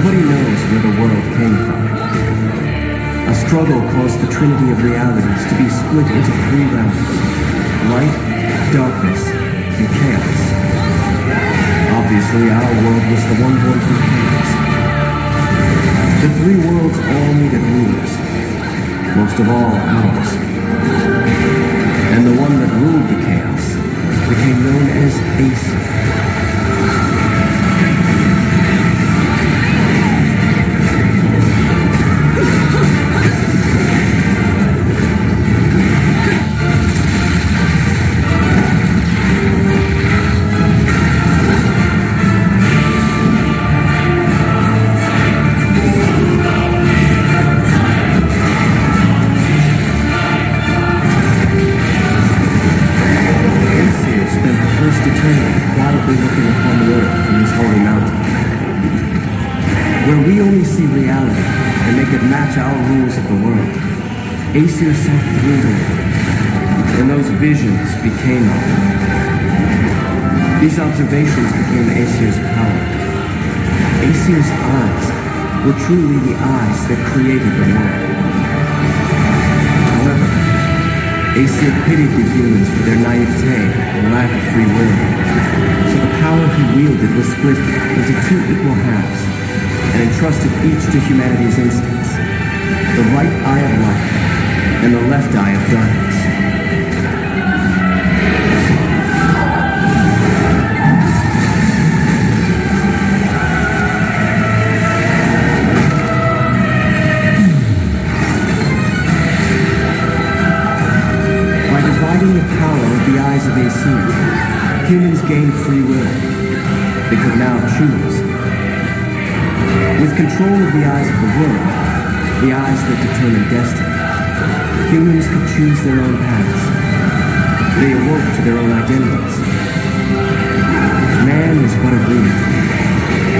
Nobody knows where the world came from. A struggle caused the trinity of realities to be split into three realms: light, darkness, and chaos. Obviously, our world was the one born from chaos. The three worlds all needed rulers, most of all ours. And the one that ruled the chaos became known as Aesir. Aesir saw through them, and those visions became them. These observations became Aesir's power. Aesir's eyes were truly the eyes that created the world. However, Aesir pitied the humans for their naivete and lack of free will, so the power he wielded was split into two equal halves, and entrusted each to humanity's instincts: the right eye of light and the left eye of darkness. By dividing the power of the eyes of Aesir, humans gained free will. They could now choose. With control of the eyes of the world, the eyes that determine destiny, humans could choose their own paths. They awoke to their own identities. Man is but a reed,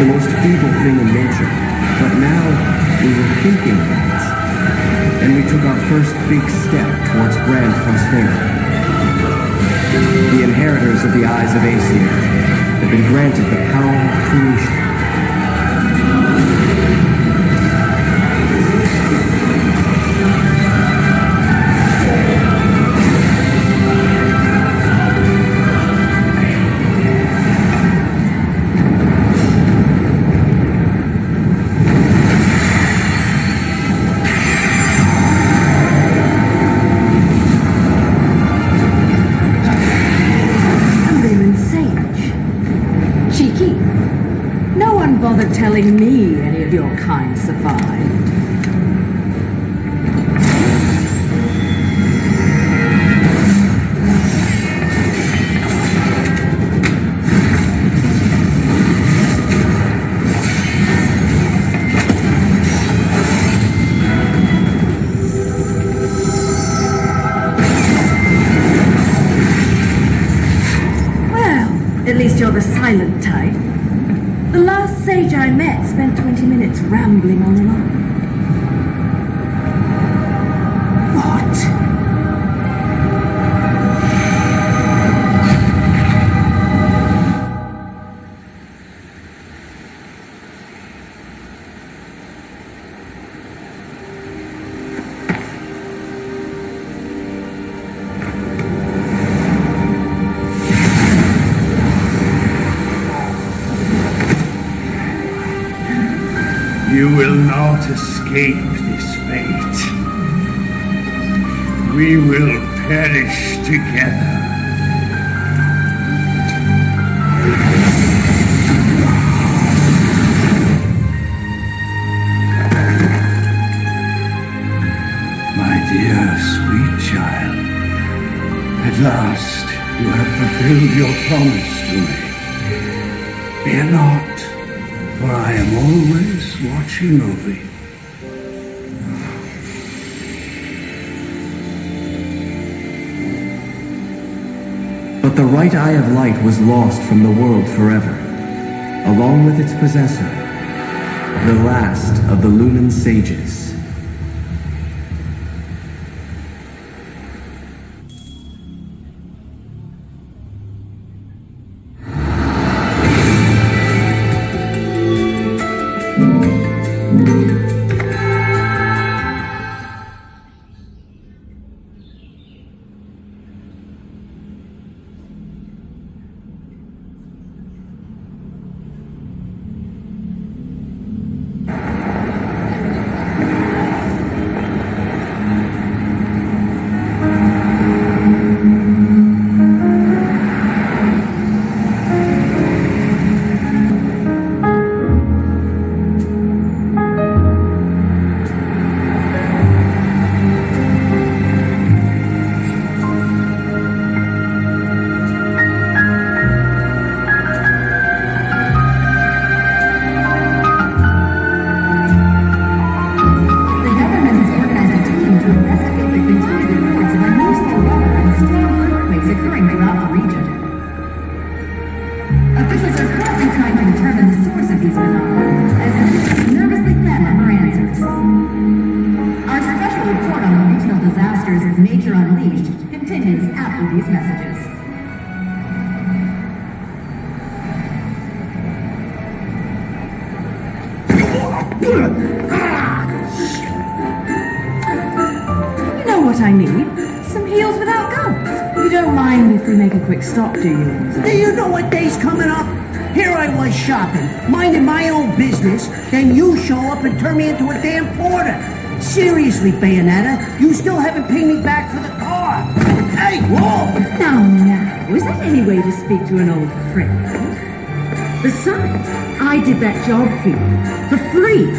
the most feeble thing in nature, but now we were thinking things, and we took our first big step towards grand prosperity. The inheritors of the eyes of Aesir have been granted the power of creation. Telling me any of your kind survived. Well, at least you're the silent type. The last sage I met spent 20 minutes rambling on and on. What? You will not escape this fate. We will perish together. My dear, sweet child, at last you have fulfilled your promise to me. Fear not. For I am always watching over you. But the right eye of light was lost from the world forever, along with its possessor, the last of the Lunan sages. after these messages. You know what I need? Some heels without guns. You don't mind if we make a quick stop, do you? Do you know what day's coming up? Here I was shopping, minding my own business, then you show up and turn me into a damn porter. Seriously, Bayonetta, you still haven't paid me back for the car. Hey, whoa! Now, is that any way to speak to an old friend? Besides, I did that job for you, for free.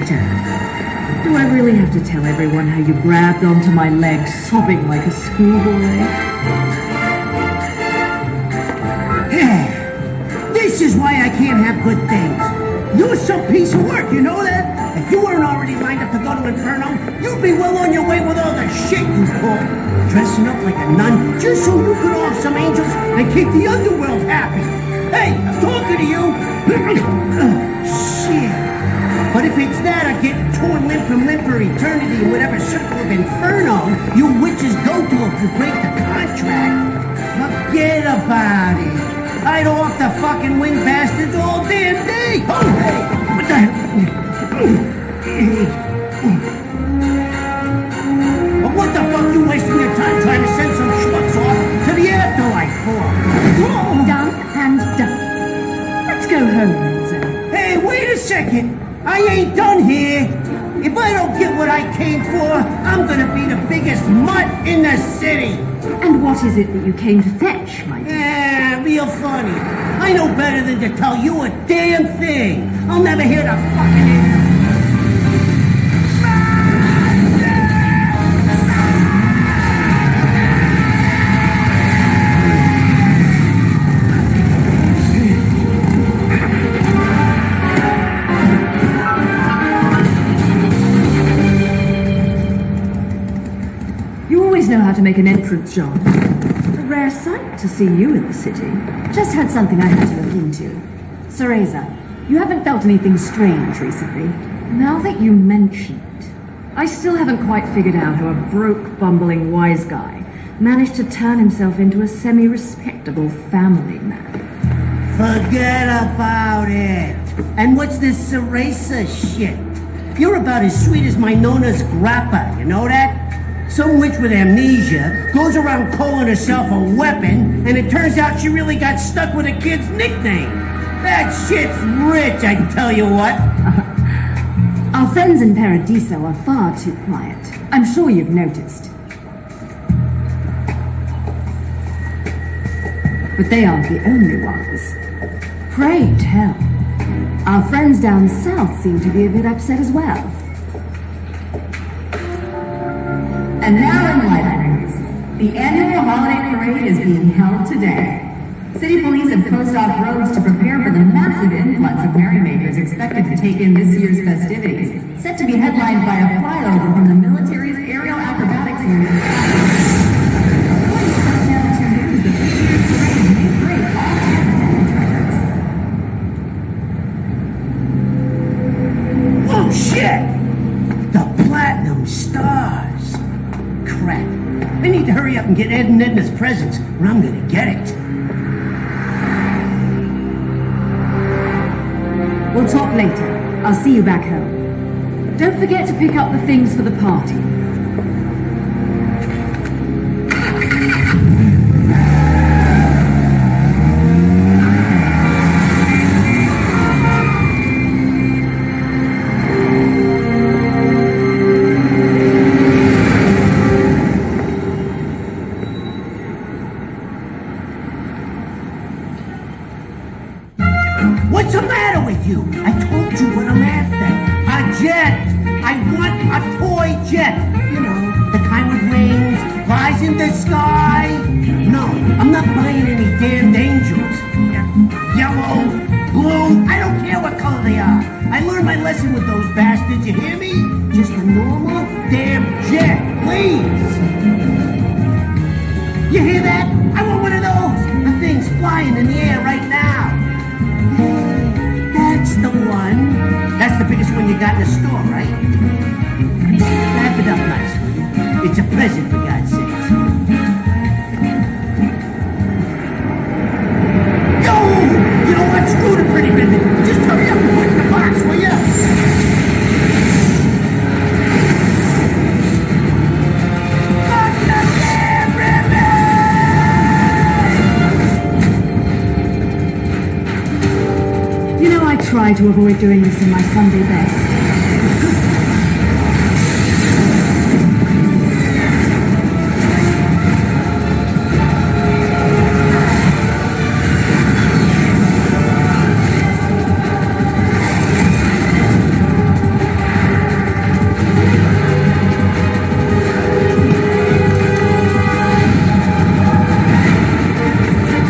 Dad, do I really have to tell everyone how you grabbed onto my leg, sobbing like a schoolboy? This is why I can't have good things. You're some piece of work, you know that? If you weren't already lined up to go to Inferno, you'd be well on your way with all the shit you pull. Dressing up like a nun just so you could off some angels and keep the underworld happy. Hey, I'm talking to you. Shit. But if it's that or getting torn limb from limb for eternity in whatever circle of Inferno you witches go to if you break the contract, forget about it. I'd off the fucking wing bastards all damn day! Oh, hey! What the hell? But what the fuck you wasting your time trying to send some schmucks off to the afterlife for? Done and done. Let's go home, Enzo. Hey, wait a second! I ain't done here! If I don't get what I came for, I'm gonna be the biggest mutt in the city! And what is it that you came to fetch, my dear? Yeah, real funny. I know better than to tell you a damn thing. I'll never hear the fucking end. You always know how to make an entrance, John. A rare sight to see you in the city. Just had something I had to look into. Cereza, you haven't felt anything strange recently? Now that you mention it, I still haven't quite figured out how a broke, bumbling wise guy managed to turn himself into a semi-respectable family man. Forget about it. And what's this Cereza shit? You're about as sweet as my Nona's grappa, you know that? Some witch with amnesia goes around calling herself a weapon, and it turns out she really got stuck with a kid's nickname. That shit's rich, I can tell you what. Our friends in Paradiso are far too quiet. I'm sure you've noticed. But they aren't the only ones. Pray tell. Our friends down south seem to be a bit upset as well. And now in libraries, the annual holiday parade is being held today. City police have closed off roads to prepare for the massive influx of merrymakers expected to take in this year's festivities, set to be headlined by a flyover from the military's aerial acrobatics unit. Oh shit! The platinum stars. Crap. I need to hurry up and get Ed and Edna's presents, or I'm gonna get it. We'll talk later. I'll see you back home. Don't forget to pick up the things for the party. What's the matter with you? I told you what I'm after. A jet. I want a toy jet. You know, the kind with wings, flies in the sky. No, I'm not buying any damned angels. Yellow, blue, I don't care what color they are. I learned my lesson with those bastards, you hear me? Just a normal damn jet, please. You hear that? I want one of those. The thing's flying in the air right now. That's the one. That's the biggest one you got in the store, right? Wrap it up nice, will you? It's a present, for God's sakes. trying to avoid doing this in my Sunday best.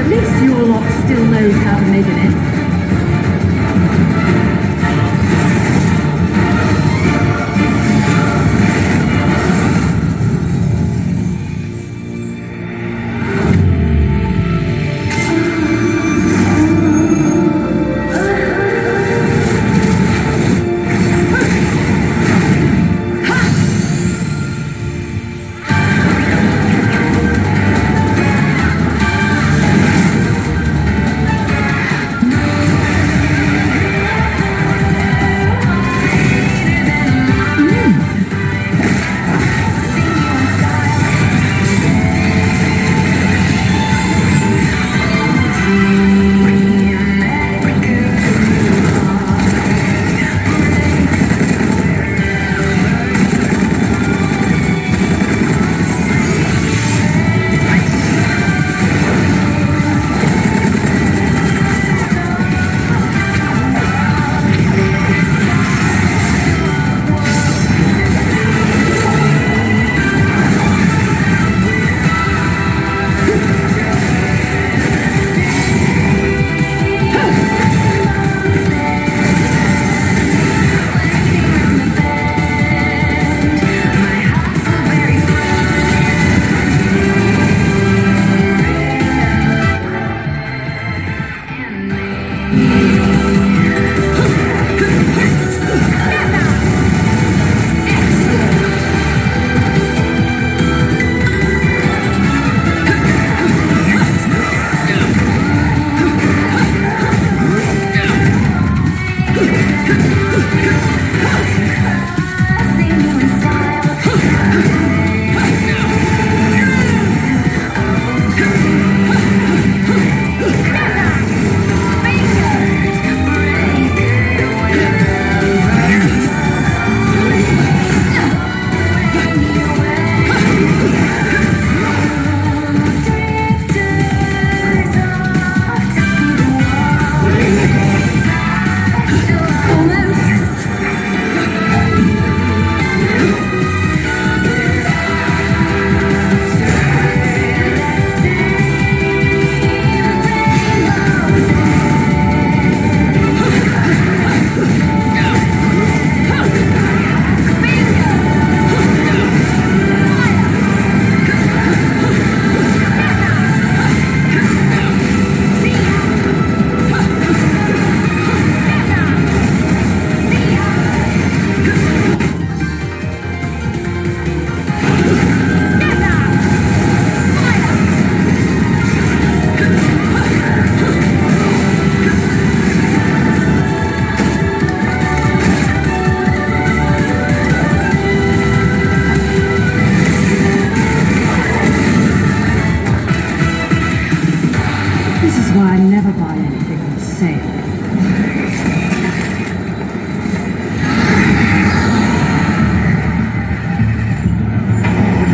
At least your lot still knows how to make an entrance.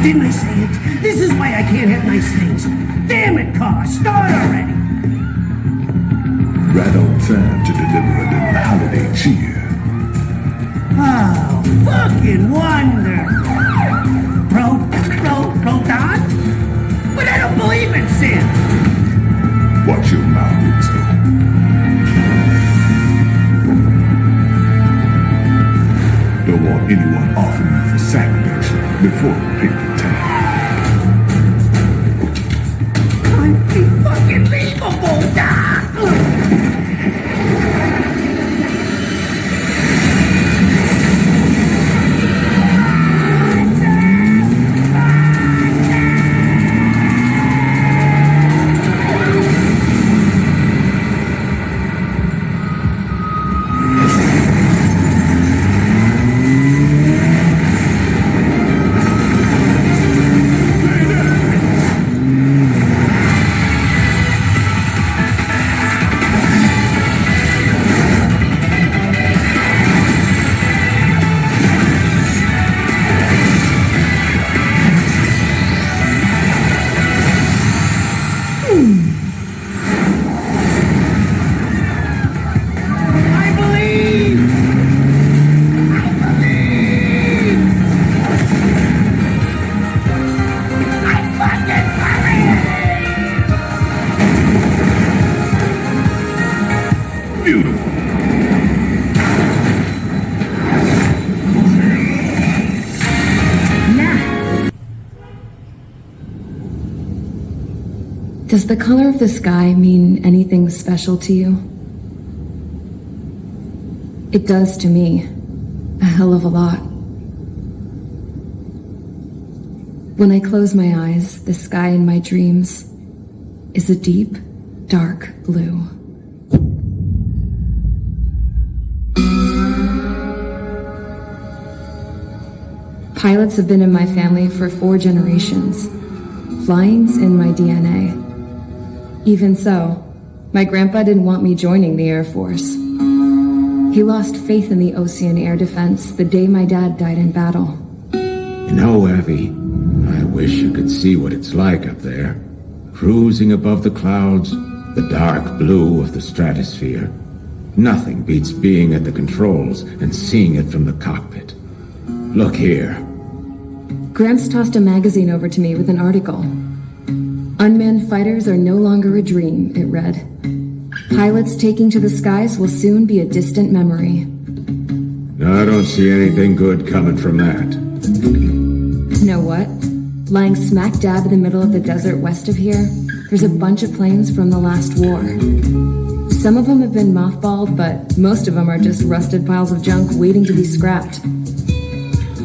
Didn't I say it? This is why I can't have nice things. Damn it, car, start already! Right on time to deliver a little holiday cheer. Oh, fucking wonderful! Proton? But I don't believe in sin! Watch your mouth, Rizzo. Don't want anyone offering you for sacrilege before you pick the time. Unbelievable, Doc! Does the color of the sky mean anything special to you? It does to me. A hell of a lot. When I close my eyes, the sky in my dreams is a deep, dark blue. Pilots have been in my family for 4 generations. Flying's in my DNA. Even so, my grandpa didn't want me joining the Air Force. He lost faith in the ocean air defense the day my dad died in battle. You know, Abby, I wish you could see what it's like up there. Cruising above the clouds, the dark blue of the stratosphere. Nothing beats being at the controls and seeing it from the cockpit. Look here. Gramps tossed a magazine over to me with an article. Unmanned fighters are no longer a dream, it read. Pilots taking to the skies will soon be a distant memory. I don't see anything good coming from that. You know what? Lying smack dab in the middle of the desert west of here, there's a bunch of planes from the last war. Some of them have been mothballed, but most of them are just rusted piles of junk waiting to be scrapped.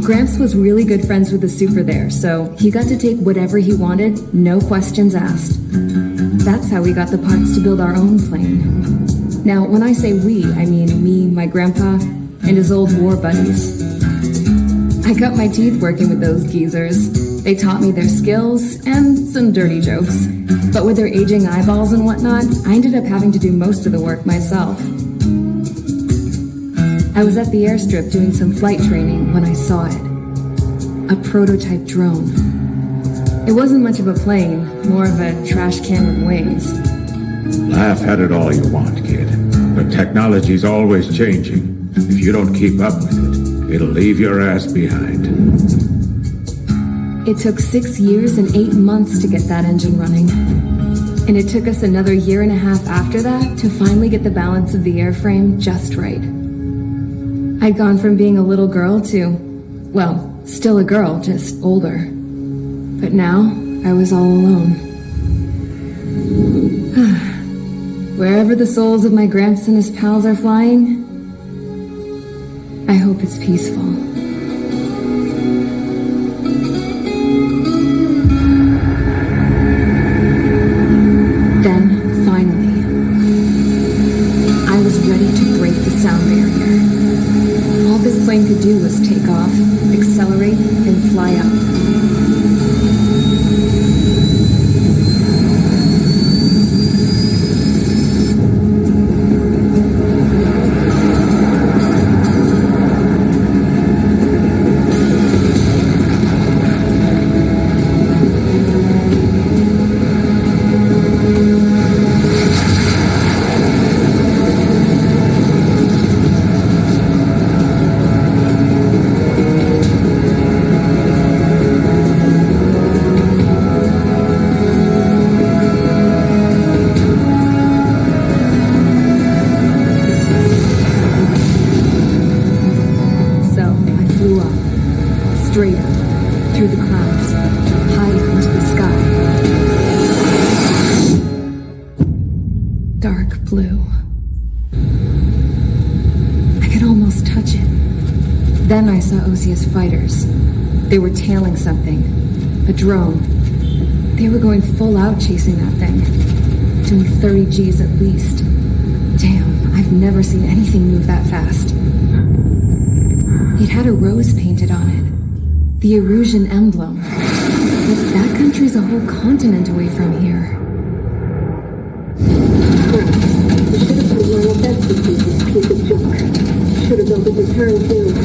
Gramps was really good friends with the super there, so he got to take whatever he wanted, no questions asked. That's how we got the parts to build our own plane. Now, when I say we, I mean me, my grandpa, and his old war buddies. I cut my teeth working with those geezers. They taught me their skills and some dirty jokes. But with their aging eyeballs and whatnot, I ended up having to do most of the work myself. I was at the airstrip doing some flight training when I saw it. A prototype drone. It wasn't much of a plane, more of a trash can with wings. Laugh at it all you want, kid. But technology's always changing. If you don't keep up with it, it'll leave your ass behind. It took 6 years and 8 months to get that engine running. And it took us another 1.5 years after that to finally get the balance of the airframe just right. I'd gone from being a little girl to, well, still a girl, just older. But now, I was all alone. Wherever the souls of my Gramps and his pals are flying, I hope it's peaceful. Then, finally, I was ready to break the sound barrier. All this plane could do was take off, accelerate, and fly up. Straight up, through the clouds, high into the sky. Dark blue. I could almost touch it. Then I saw Osia's fighters. They were tailing something. A drone. They were going full out chasing that thing. Doing 30 Gs at least. Damn, I've never seen anything move that fast. It had a rose painted on it. The Erusian emblem. But that country's a whole continent away from here. Should have built a return tube.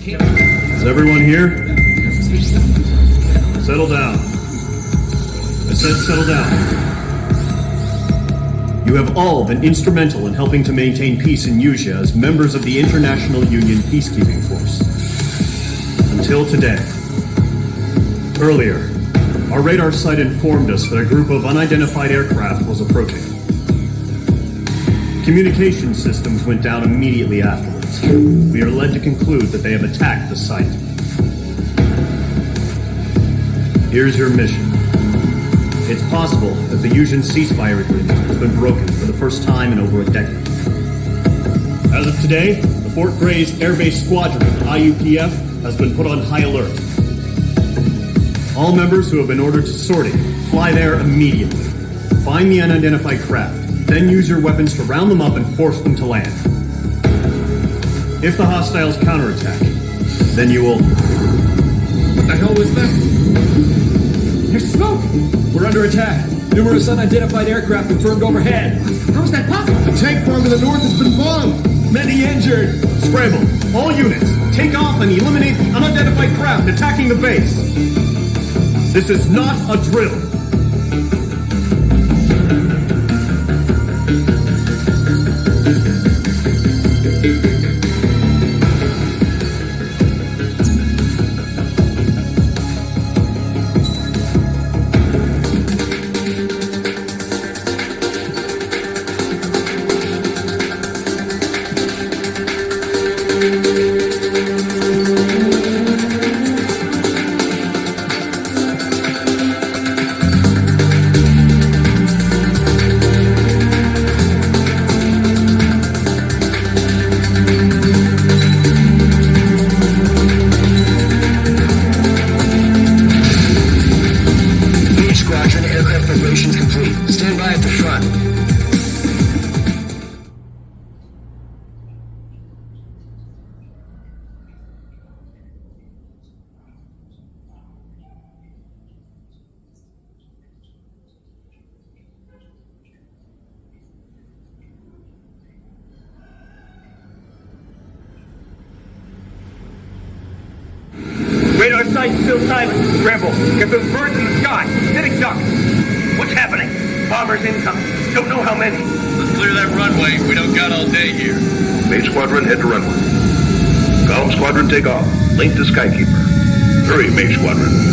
Is everyone here? Settle down. I said settle down. You have all been instrumental in helping to maintain peace in Usha as members of the International Union Peacekeeping Force. Until today. Earlier, Our radar site informed us that a group of unidentified aircraft was approaching. Communication systems went down immediately afterwards. We are led to conclude that they have attacked the site. Here's your mission. It's possible that the Fusion ceasefire agreement has been broken for the first time in over a decade. As of today, the Fort Gray's Air Base Squadron, IUPF, has been put on high alert. All members who have been ordered to sortie, fly there immediately. Find the unidentified craft, then use your weapons to round them up and force them to land. If the hostiles counterattack, then you will... What the hell was that? There's smoke! We're under attack. Numerous unidentified aircraft confirmed overhead. How is that possible? The tank farm to the north has been bombed. Many injured. Scramble. All units, take off and eliminate the unidentified craft attacking the base. This is not a drill. Radar site still silent. Scramble. Get those birds in the sky. Sitting duck. What's happening? Bombers incoming. Don't know how many. Let's clear that runway. We don't got all day here. Main Squadron, head to runway. Column Squadron, take off. Link to Skykeeper. Hurry, Main Squadron.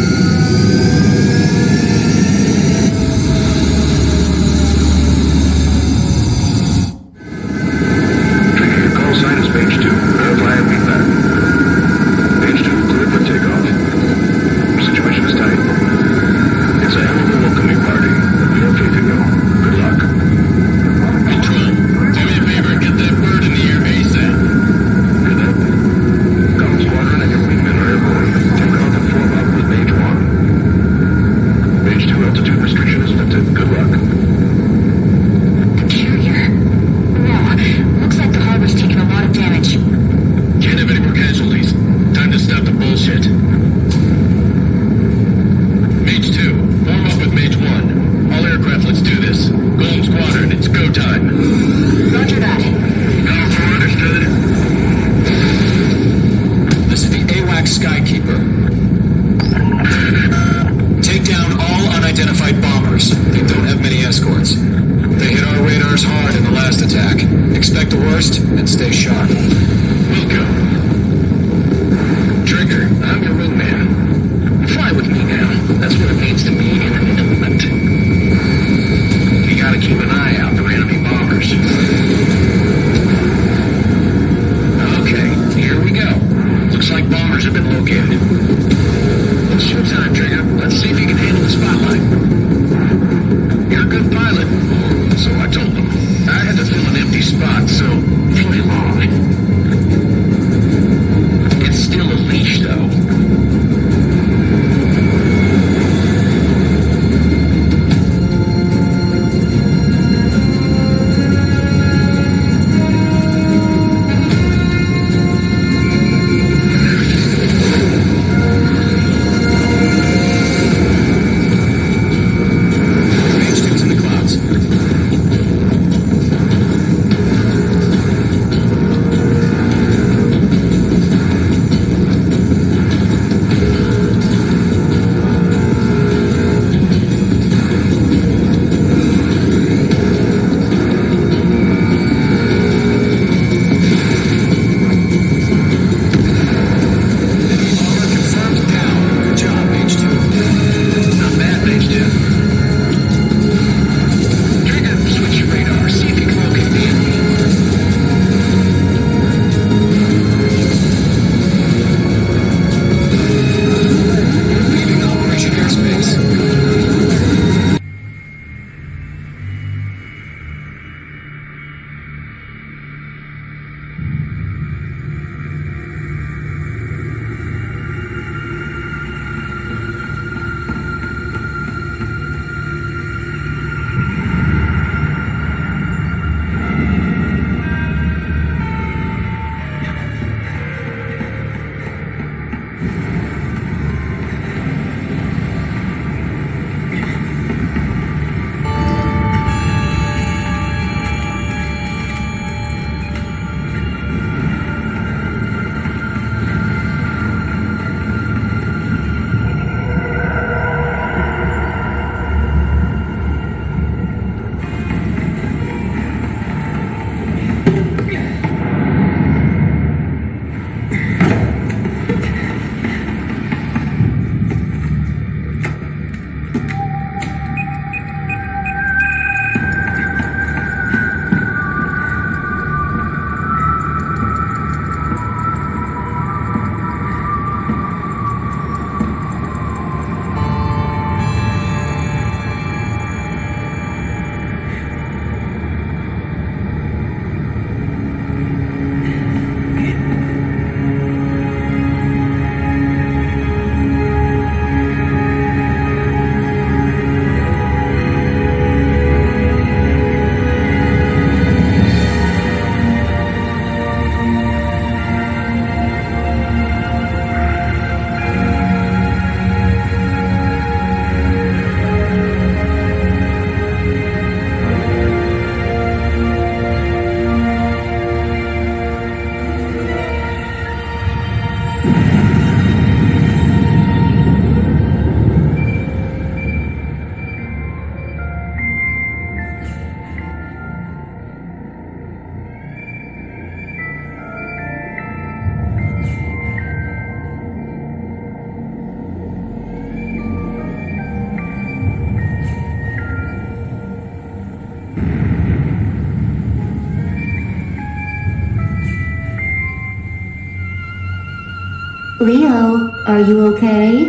Leo, are you okay?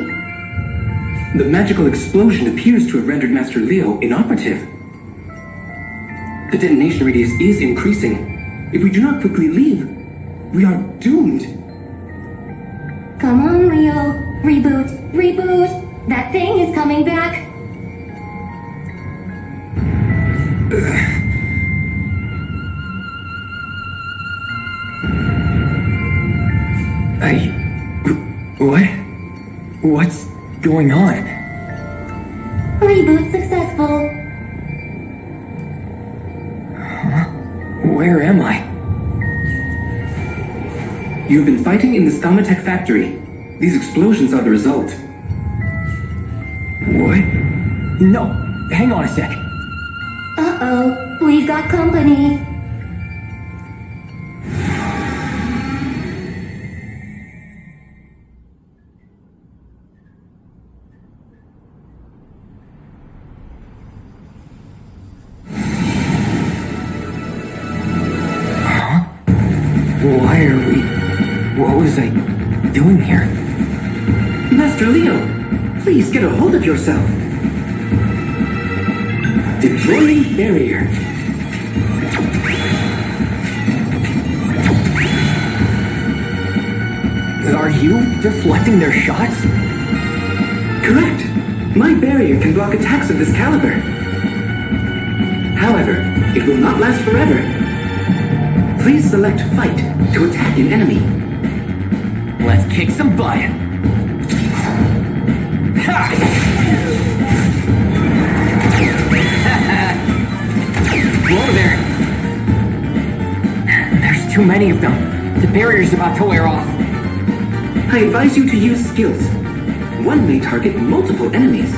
The magical explosion appears to have rendered Master Leo inoperative. The detonation radius is increasing. If we do not quickly leave, we are doomed. Come on, Leo. Reboot, reboot. That thing is coming back. What? What's going on? Reboot successful. Where am I? You've been fighting in the Thaumatech factory. These explosions are the result. What? No, hang on a sec. Uh-oh, we've got company. Why are we... What was I doing here? Master Leo, please get a hold of yourself. Deploying barrier. Are you deflecting their shots? Correct. My barrier can block attacks of this caliber. However, it will not last forever. Please select Fight to attack an enemy. Let's kick some butt. Ha! Whoa there. There's too many of them. The barrier's about to wear off. I advise you to use skills. One may target multiple enemies.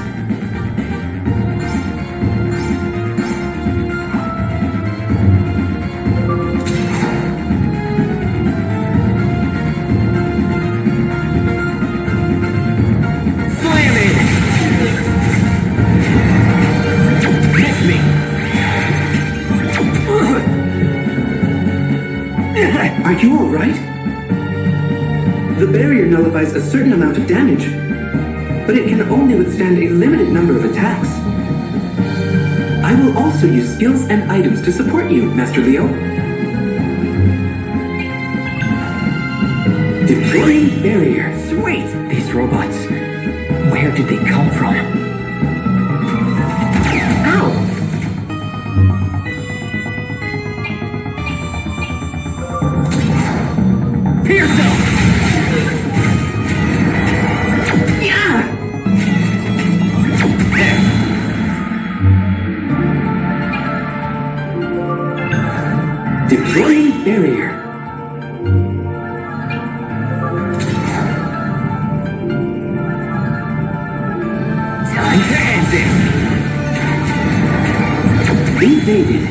Are you alright? The barrier nullifies a certain amount of damage, but it can only withstand a limited number of attacks. I will also use skills and items to support you, Master Leo. Deploying barrier. Sweet! These robots, where did they come from? Ow! Yourself! Yeah! There. Deploying barrier. Time to end this. Invaded.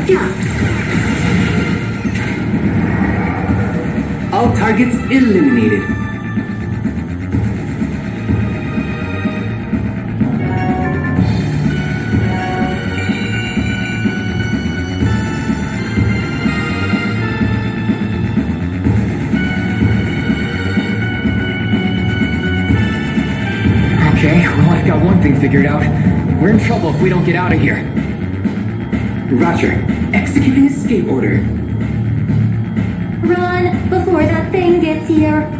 Yeah. All targets eliminated. Okay, well, I've got one thing figured out. We're in trouble if we don't get out of here. Roger. Executing escape order. Run before that thing gets here.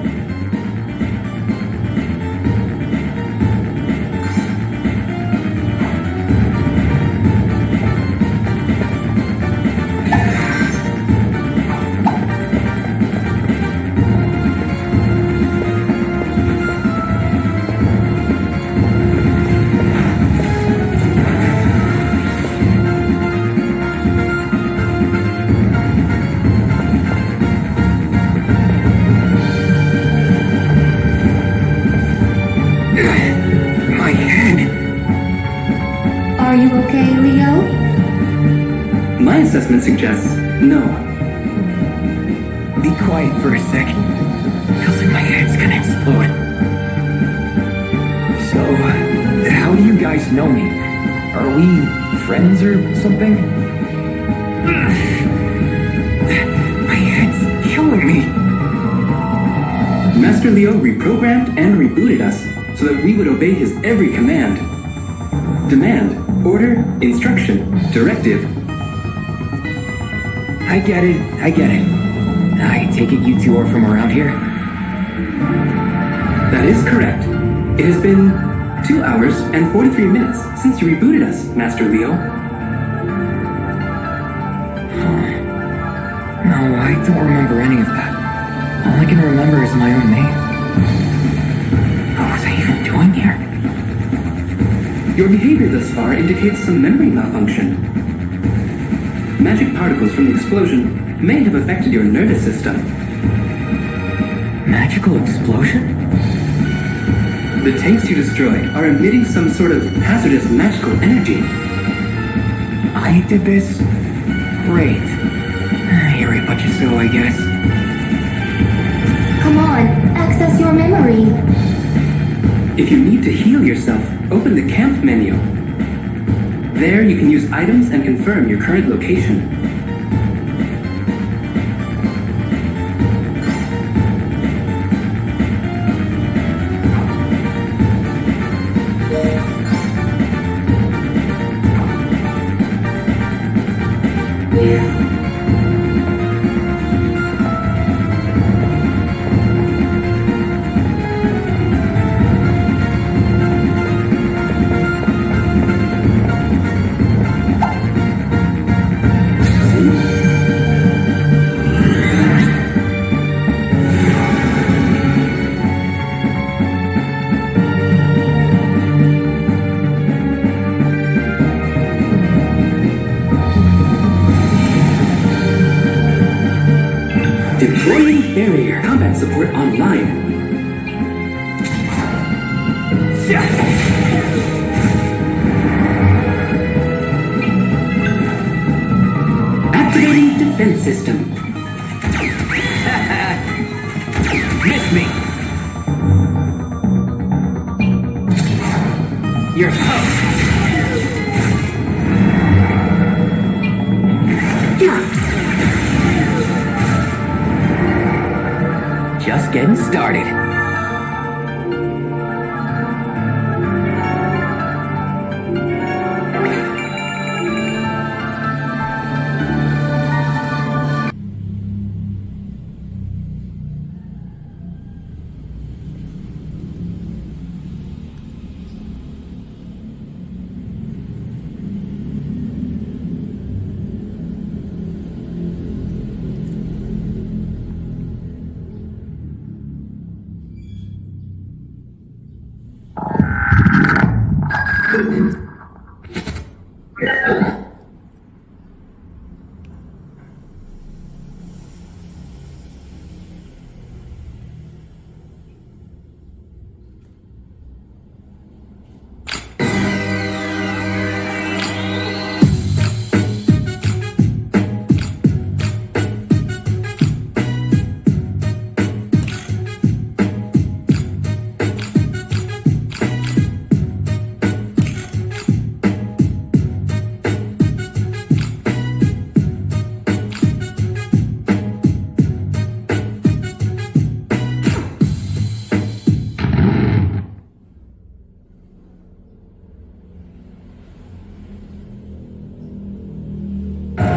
Are you okay, Leo? My assessment suggests no. Be quiet for a sec. Feels like my head's gonna explode. So, how do you guys know me? Are we friends or something? My head's killing me. Master Leo reprogrammed and rebooted us so that we would obey his every command. Demand, order, instruction, directive. I get it. I take it you two are from around here? That is correct. It has been 2 hours and 43 minutes since you rebooted us, Master Leo. No, I don't remember any of that. All I can remember is my own name. What was I even doing here? Your behavior thus far indicates some memory malfunction. Magic particles from the explosion may have affected your nervous system. Magical explosion? The tanks you destroyed are emitting some sort of hazardous magical energy. I did this? Great. Here I but you so, I guess. Come on, access your memory. If you need to heal yourself, open the camp menu. There you can use items and confirm your current location. Deploying barrier combat support online. Activating defense system. Miss me! You're toast! Just getting started.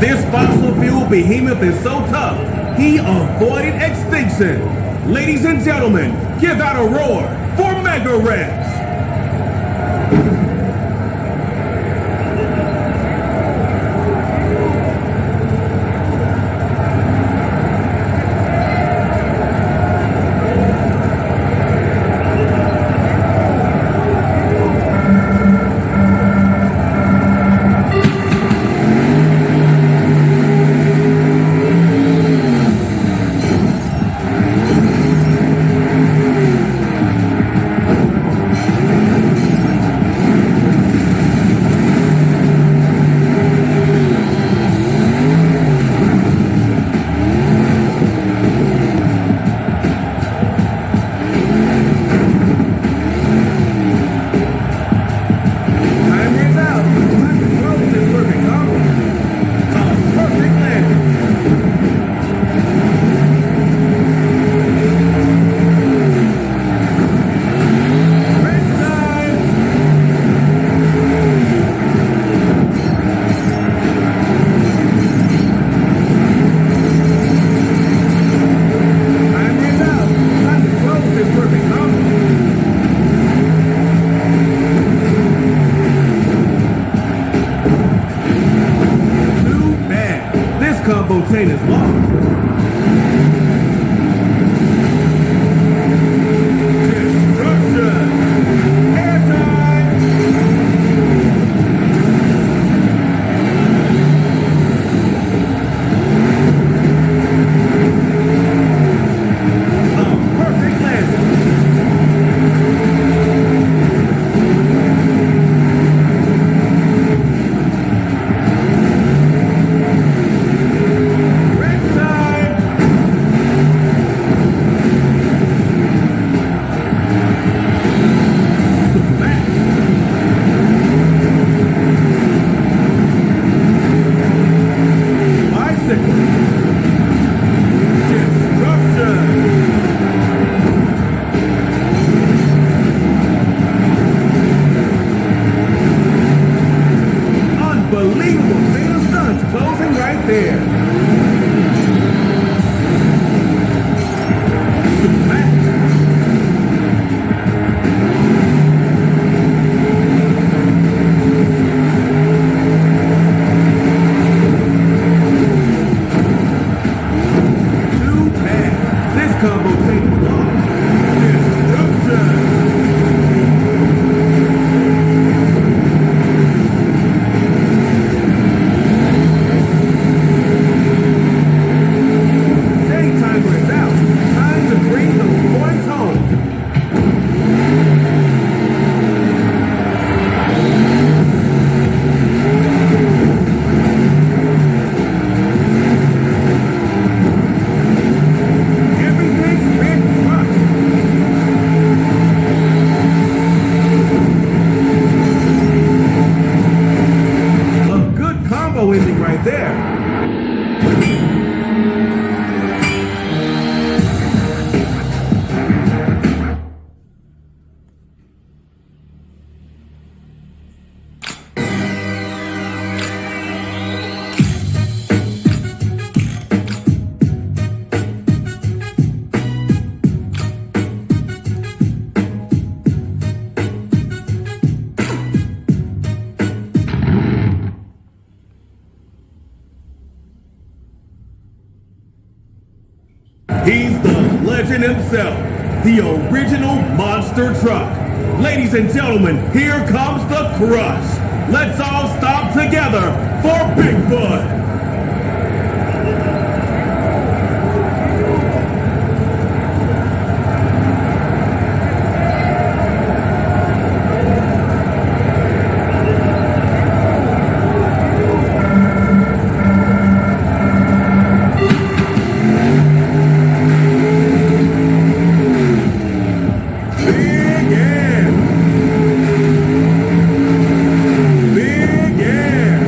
This fossil fuel behemoth is so tough, he avoided extinction. Ladies and gentlemen, give out a roar for Mega Rex. chain is locked. Destruction! Airtime! A perfect landing. Red time! Bicycle! Destruction! Unbelievable! Fatal stunts closing right there. Smash! Too bad. This combo takes long. Destruction! Day timer is out. Time to bring those points home. Everything's been crushed. A good combo ending right there. He's the legend himself, the original monster truck. Ladies and gentlemen, here comes the crush. Let's all stop together for Bigfoot. Big air. Big air.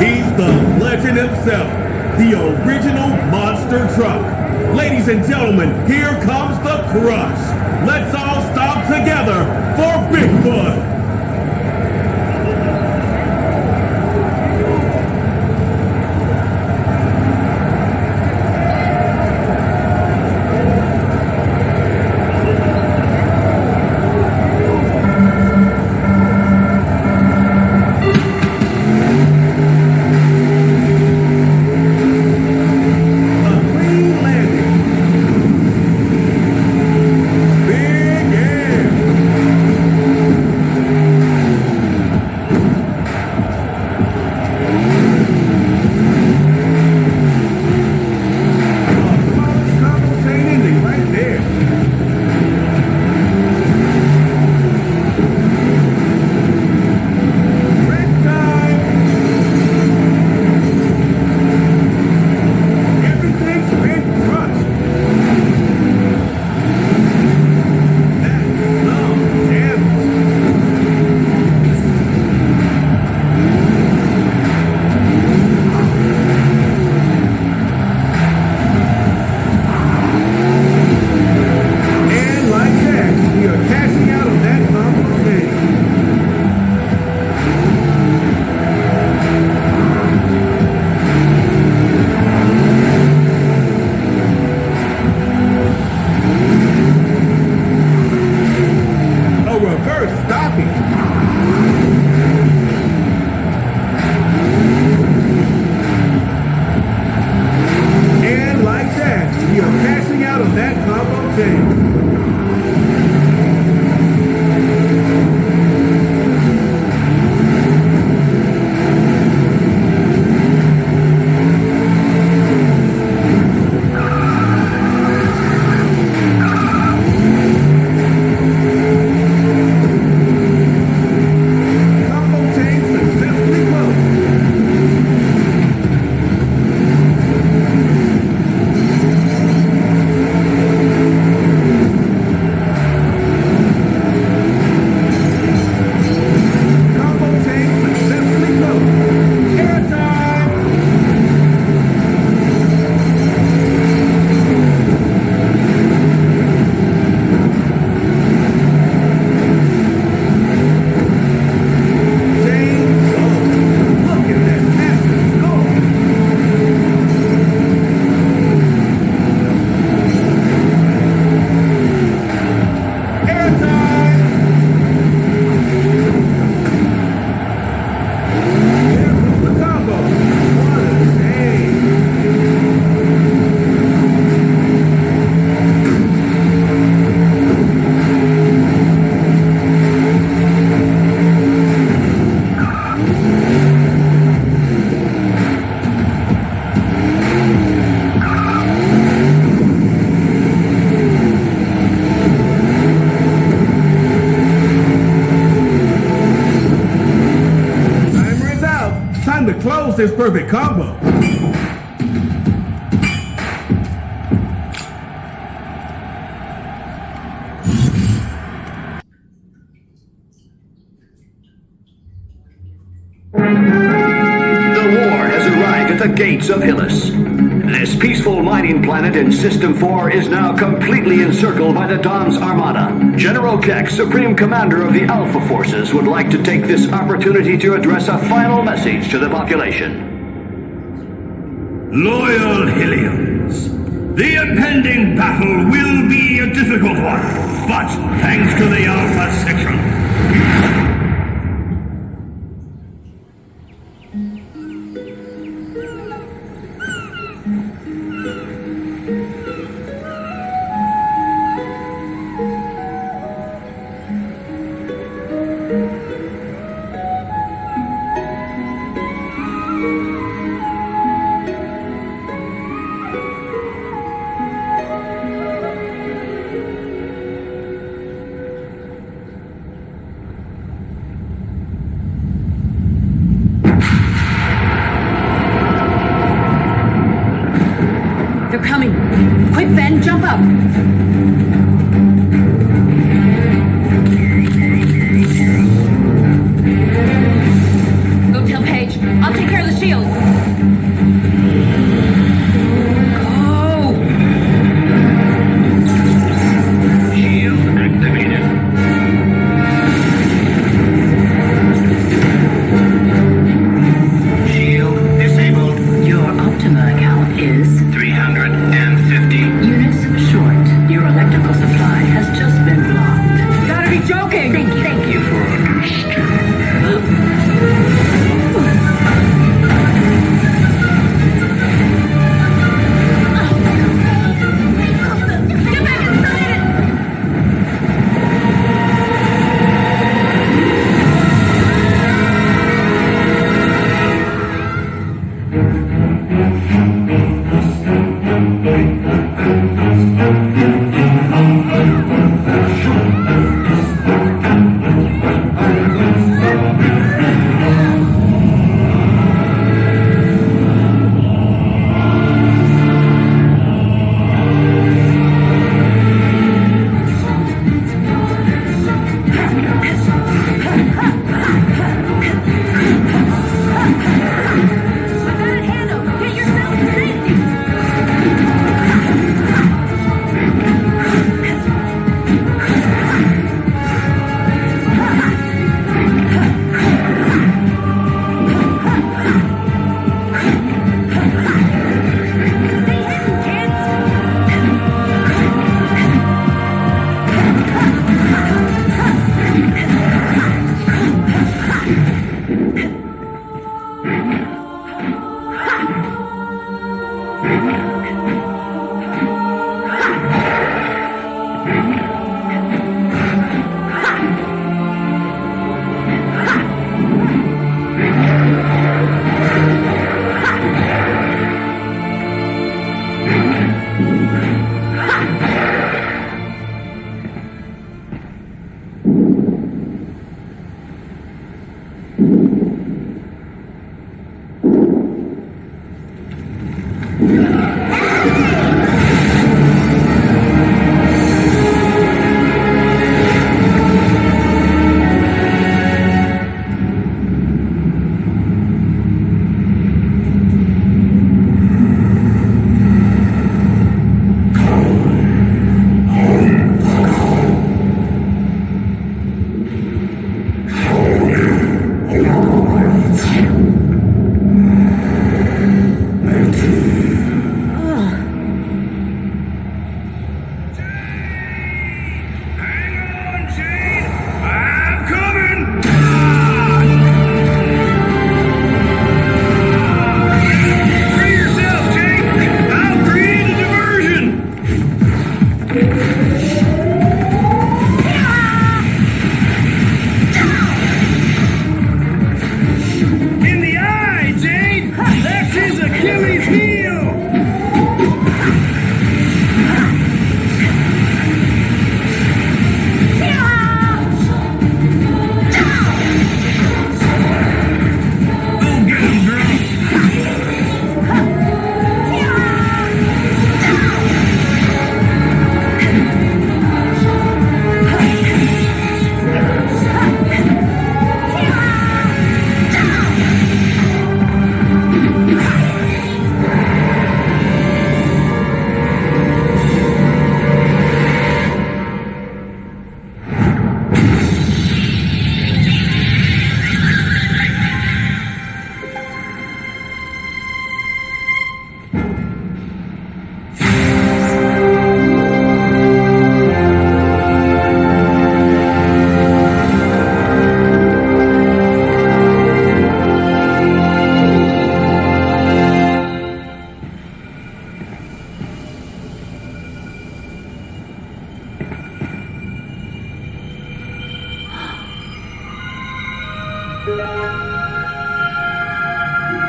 He's the legend himself, the original monster truck. Ladies and gentlemen, here comes the crush. Let's all stop together for Bigfoot. This perfect combo. The gates of Hillis. This peaceful mining planet in System 4 is now completely encircled by the Dawn's Armada. General Keck, Supreme Commander of the Alpha Forces, would like to take this opportunity to address a final message to the population. Loyal Hillians, the impending battle will be a difficult one, but thanks to the Alpha Section, They're coming. Quick, Ben, jump up. Go tell Paige. I'll take care of the shield.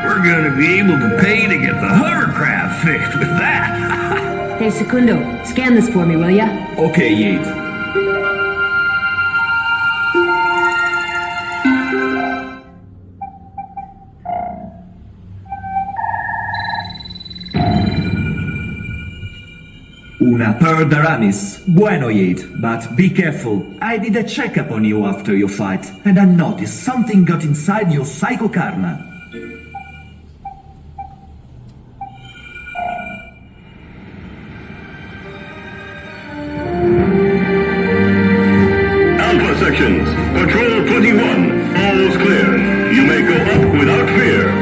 We're gonna be able to pay to get the hovercraft fixed with that. Hey, Secundo, scan this for me, will ya? Okay, Yates. Una per Aramis. Bueno, Yates, but be careful. I did a checkup on you after your fight, and I noticed something got inside your psycho karma. Alpha sections, Patrol 21, all's clear. You may go up without fear.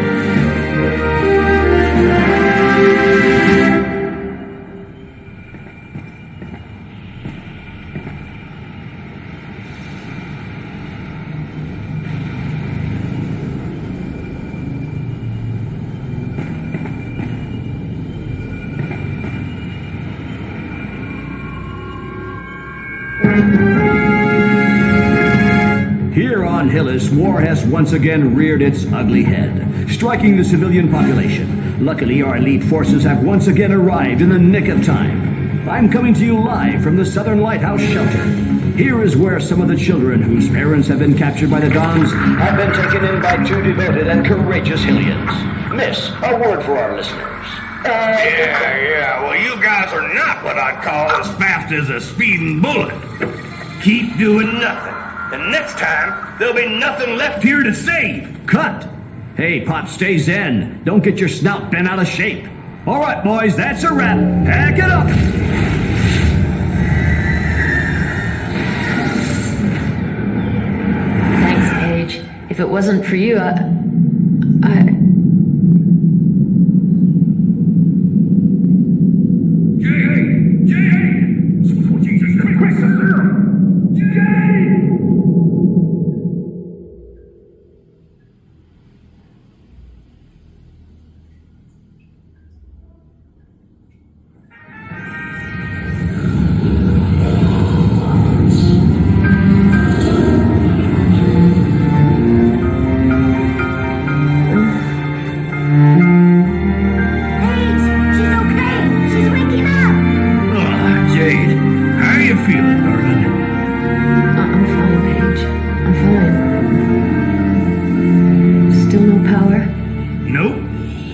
Here on Hillis, war has once again reared its ugly head, striking the civilian population. Luckily, our elite forces have once again arrived in the nick of time. I'm coming to you live from the Southern Lighthouse Shelter. Here is where some of the children whose parents have been captured by the Dons have been taken in by two devoted and courageous Hillians. Miss, a word for our listeners. Yeah, well, you guys are not what I'd call as fast as a speeding bullet. Keep doing nothing. And next time, there'll be nothing left here to save. Cut! Hey, Pop, stay zen. Don't get your snout bent out of shape. All right, boys, that's a wrap. Pack it up! Thanks, Paige. If it wasn't for you,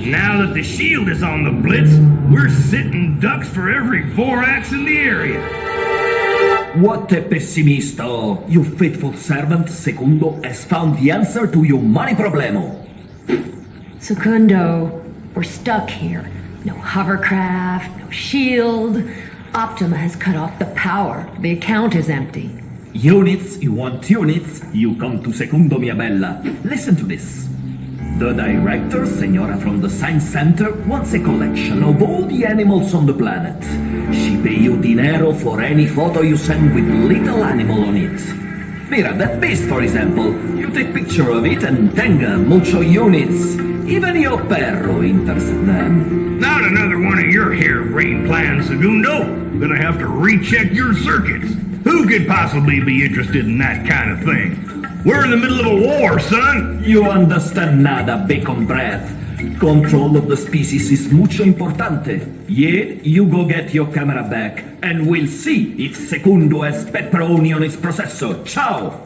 Now that the shield is on the blitz, we're sitting ducks for every Vorax in the area. What a pessimisto! Your faithful servant, Secundo, has found the answer to your money problemo. Secundo, we're stuck here. No hovercraft, no shield. Optima has cut off the power. The account is empty. Units, you want units? You come to Secundo, mia bella. Listen to this. The director, Senora from the Science Center, wants a collection of all the animals on the planet. She pay you dinero for any photo you send with little animal on it. Mira, that beast, for example. You take picture of it and tenga, mucho units. Even your perro interests them. Not another one of your harebrained plans, Segundo. Gonna have to recheck your circuits. Who could possibly be interested in that kind of thing? We're in the middle of a war, son! You understand nada, bacon breath. Control of the species is mucho importante. Yeah, you go get your camera back, and we'll see if Secundo has pepperoni on his processor. Ciao!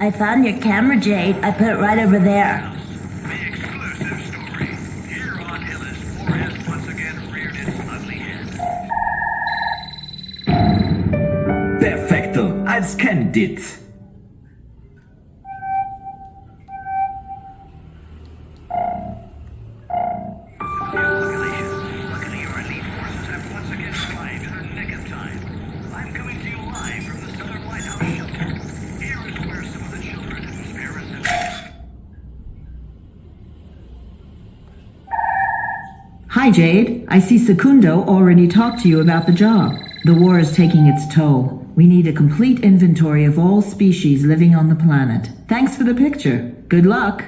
I found your camera, Jade. I put it right over there. Perfecto, I've scanned it. Hi, Jade. I see Secundo already talked to you about the job. The war is taking its toll. We need a complete inventory of all species living on the planet. Thanks for the picture. Good luck.